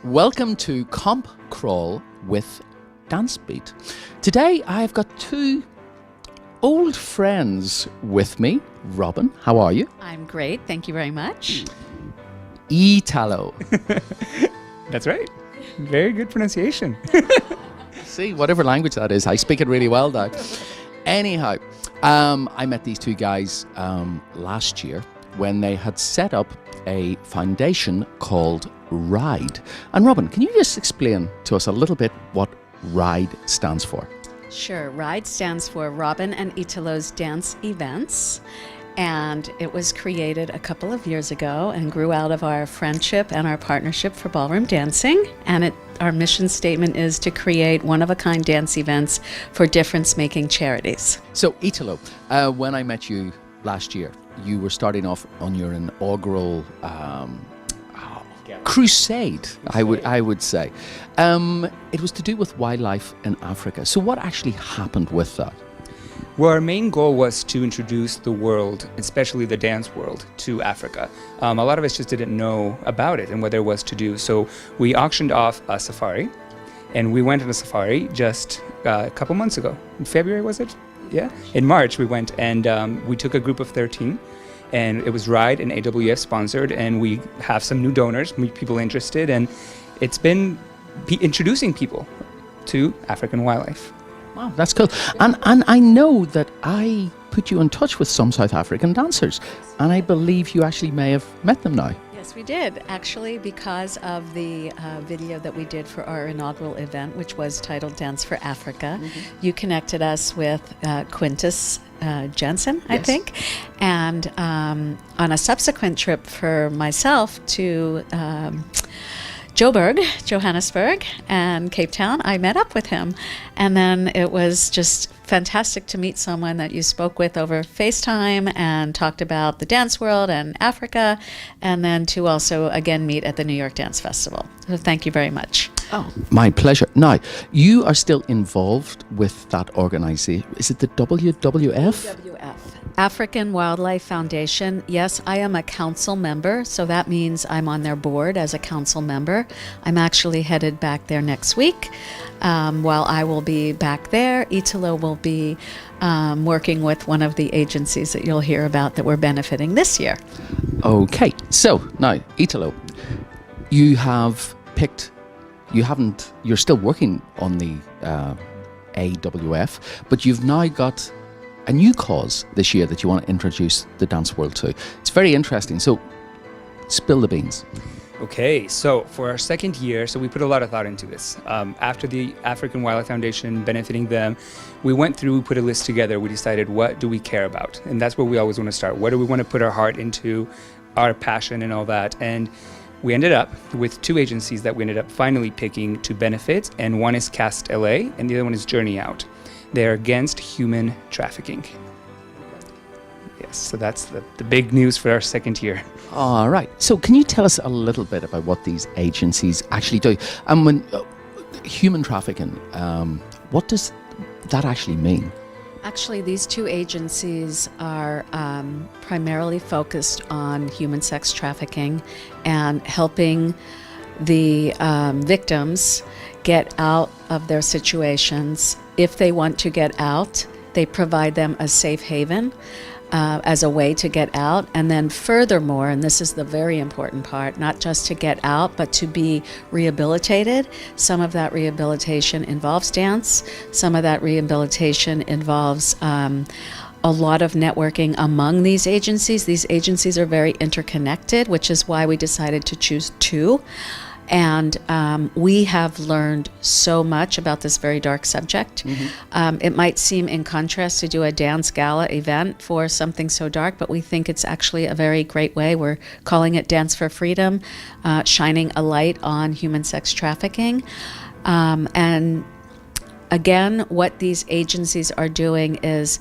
Welcome to Comp Crawl with DanceBeat. Today I've got two old friends with me. Robyn, how are you? I'm great, thank you very much. Italo. That's right. Very good pronunciation. See, whatever language that is, I speak it really well now. Anyhow, I met these two guys last year when they had set up a foundation called RIDE. And Robyn, can you just explain to us a little bit what RIDE stands for? Sure, RIDE stands for Robyn and Italo's Dance Events. And it was created a couple of years ago and grew out of our friendship and our partnership for ballroom dancing. And our mission statement is to create one-of-a-kind dance events for difference-making charities. So, Italo, when I met you last year, you were starting off on your inaugural crusade, I would say. It was to do with wildlife in Africa. So what actually happened with that? Well, our main goal was to introduce the world, especially the dance world, to Africa. A lot of us just didn't know about it and what there was to do. So we auctioned off a safari, and we went on a safari just a couple months ago. In February, was it? Yeah. In March, we went and we took a group of 13, and it was RIDE and AWF sponsored, and we have some new donors, people interested, and it's been introducing people to African wildlife. Wow, that's cool. And I know that I put you in touch with some South African dancers, and I believe you actually may have met them now. Yes, we did, actually, because of the video that we did for our inaugural event, which was titled Dance for Africa. Mm-hmm. You connected us with Quintus Jensen, I think, and on a subsequent trip for myself to Johannesburg, and Cape Town, I met up with him. And then it was just fantastic to meet someone that you spoke with over FaceTime and talked about the dance world and Africa, and then to also again meet at the New York Dance Festival. So thank you very much. Oh, my pleasure. Now, you are still involved with that organization. Is it the WWF? WWF. African Wildlife Foundation. Yes, I am a council member, so that means I'm on their board as a council member. I'm actually headed back there next week. While I will be back there, Italo will be working with one of the agencies that you'll hear about that we're benefiting this year. Okay, so now, Italo, you have picked, you're still working on the AWF, but you've now got a new cause this year that you want to introduce the dance world to. It's very interesting, so spill the beans. Okay, so for our second year, so we put a lot of thought into this. After the African Wildlife Foundation, benefiting them, we went through, we put a list together, we decided what do we care about? And that's where we always want to start. What do we want to put our heart into, our passion and all that? And we ended up with two agencies that we ended up finally picking to benefit, and one is Cast LA and the other one is Journey Out. They're against human trafficking. Yes, so that's the big news for our second year. All right. So can you tell us a little bit about what these agencies actually do? And when human trafficking, what does that actually mean? Actually, these two agencies are primarily focused on human sex trafficking and helping the victims get out of their situations. If they want to get out, they provide them a safe haven as a way to get out. And then furthermore, and this is the very important part, not just to get out, but to be rehabilitated. Some of that rehabilitation involves dance. Some of that rehabilitation involves a lot of networking among these agencies. These agencies are very interconnected, which is why we decided to choose two. And we have learned so much about this very dark subject. Mm-hmm. It might seem in contrast to do a dance gala event for something so dark, but we think it's actually a very great way. We're calling it Dance for Freedom, shining a light on human sex trafficking. And again, what these agencies are doing is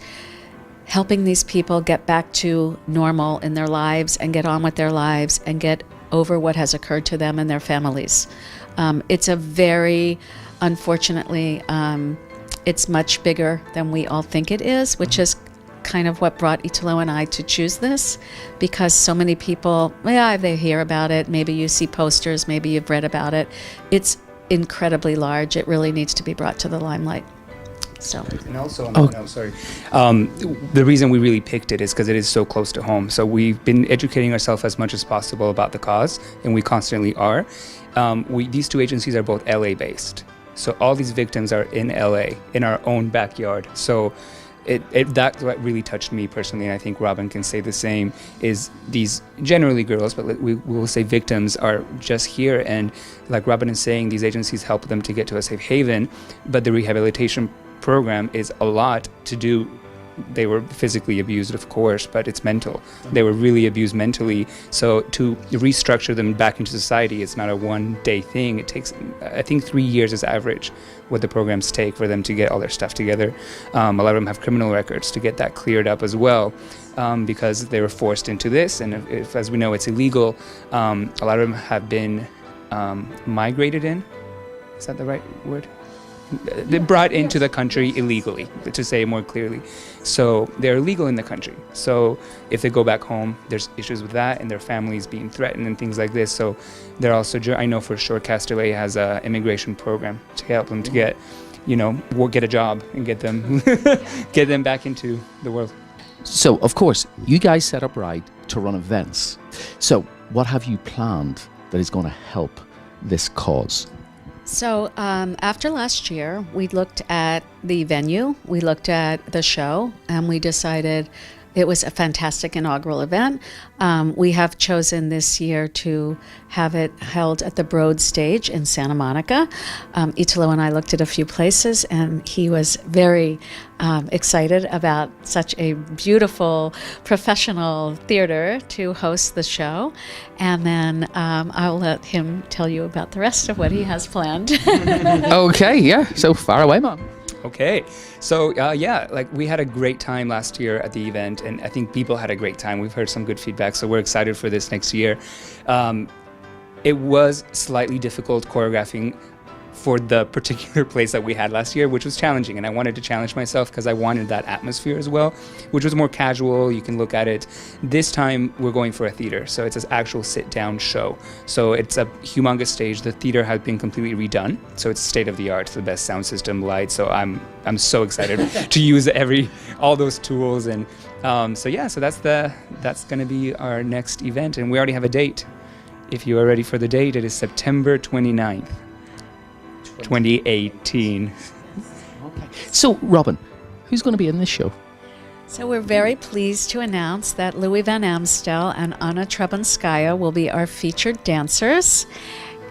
helping these people get back to normal in their lives and get on with their lives and get over what has occurred to them and their families. It's a very, unfortunately, it's much bigger than we all think it is, which is kind of what brought Italo and I to choose this, because so many people, they hear about it, maybe you see posters, maybe you've read about it. It's incredibly large. It really needs to be brought to the limelight. So. And also, on that note, sorry, the reason we really picked it is because it is so close to home. So we've been educating ourselves as much as possible about the cause, and we constantly are. These two agencies are both LA based. So all these victims are in LA, in our own backyard. So that's what really touched me personally, and I think Robyn can say the same, is these generally girls, but we will say victims, are just here. And like Robyn is saying, these agencies help them to get to a safe haven, but the rehabilitation program is a lot to do. They were physically abused, of course, but it's mental. They were really abused mentally. So to restructure them back into society, it's not a one-day thing. It takes, I think, 3 years is average what the programs take for them to get all their stuff together. A lot of them have criminal records to get that cleared up as well, because they were forced into this. And if, as we know, it's illegal, a lot of them have been migrated in. Is that the right word? They're brought into the country illegally, to say it more clearly. So they're illegal in the country. So if they go back home, there's issues with that, and their families being threatened and things like this. So they're also, I know for sure Castaway has an immigration program to help them to get, get a job and get them get them back into the world. So, of course, you guys set up Ride to run events. So what have you planned that is going to help this cause? So after last year, we looked at the venue, we looked at the show, and we decided it was a fantastic inaugural event. We have chosen this year to have it held at the Broad Stage in Santa Monica. Italo and I looked at a few places, and he was very excited about such a beautiful professional theater to host the show. And then I'll let him tell you about the rest of what he has planned. Okay, yeah. So far away, Mom. Okay, so we had a great time last year at the event, and I think people had a great time. We've heard some good feedback, so we're excited for this next year. It was slightly difficult choreographing for the particular place that we had last year, which was challenging, and I wanted to challenge myself because I wanted that atmosphere as well, which was more casual. You can look at it. This time we're going for a theater, so it's an actual sit-down show. So it's a humongous stage. The theater has been completely redone, so it's state-of-the-art, the best sound system, light. So I'm so excited to use all those tools, and so that's going to be our next event, and we already have a date. If you are ready for the date, it is September 29th. 2018. Okay. So, Robyn, who's going to be in this show? So we're very pleased to announce that Louis Van Amstel and Anna Trebunskaya will be our featured dancers.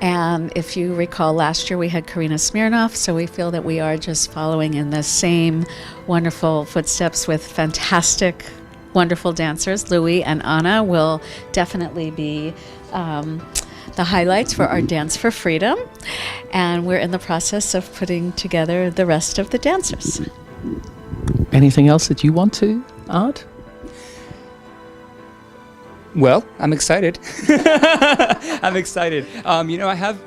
And if you recall, last year we had Karina Smirnoff, so we feel that we are just following in the same wonderful footsteps with fantastic, wonderful dancers. Louis and Anna will definitely be the highlights for our Dance for Freedom, and we're in the process of putting together the rest of the dancers. Anything else that you want to add? Well, I'm excited. I'm excited. I have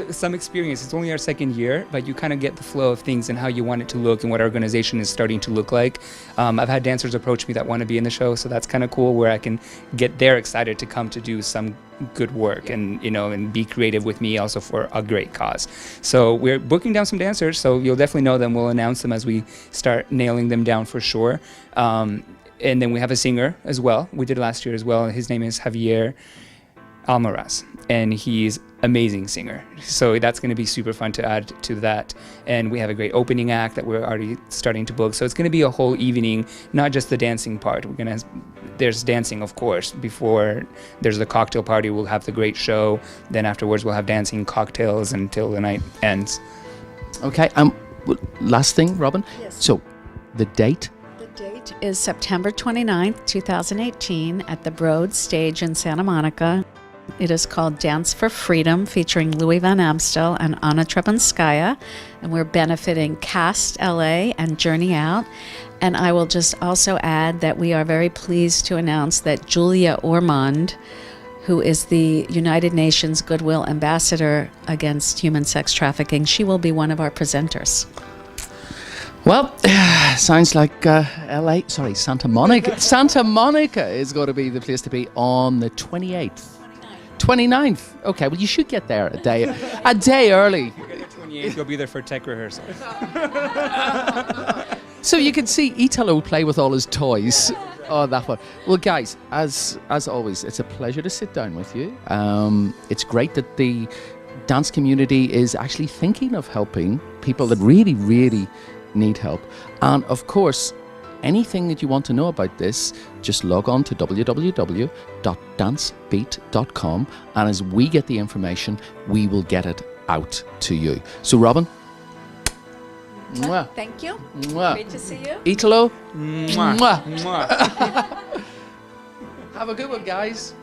some experience. It's only our second year, but you kind of get the flow of things and how you want it to look and what our organization is starting to look like. I've had dancers approach me that want to be in the show, so that's kind of cool, where I can get them excited to come to do some good work and be creative with me also for a great cause. So we're booking down some dancers, so you'll definitely know them. We'll announce them as we start nailing them down for sure. And then we have a singer as well. We did last year as well. His name is Javier Almaraz, and he's amazing singer. So that's going to be super fun to add to that. And we have a great opening act that we're already starting to book. So it's going to be a whole evening, not just the dancing part. There's dancing, of course. Before there's the cocktail party, we'll have the great show. Then afterwards, we'll have dancing, cocktails until the night ends. Okay. Last thing, Robyn. Yes. So the date? The date is September 29th, 2018 at the Broad Stage in Santa Monica. It is called Dance for Freedom, featuring Louis Van Amstel and Anna Trebunskaya, and we're benefiting Cast LA and Journey Out. And I will just also add that we are very pleased to announce that Julia Ormond, who is the United Nations Goodwill Ambassador against human sex trafficking, she will be one of our presenters. Well, sounds like LA, sorry, Santa Monica. Santa Monica is going to be the place to be on the 28th. 29th. Okay, well, you should get there a day early. If you get the 28th, you'll be there for tech rehearsal. So you can see Italo play with all his toys. Oh, that one. Well, guys, as always, it's a pleasure to sit down with you. It's great that the dance community is actually thinking of helping people that really, really need help. And of course, anything that you want to know about this, just log on to www.dancebeat.com, and as we get the information, we will get it out to you. So, Robyn, mwah, Thank you. mwah. Great to see you. Italo, Mwah. mwah. Mwah. Have a good one, guys.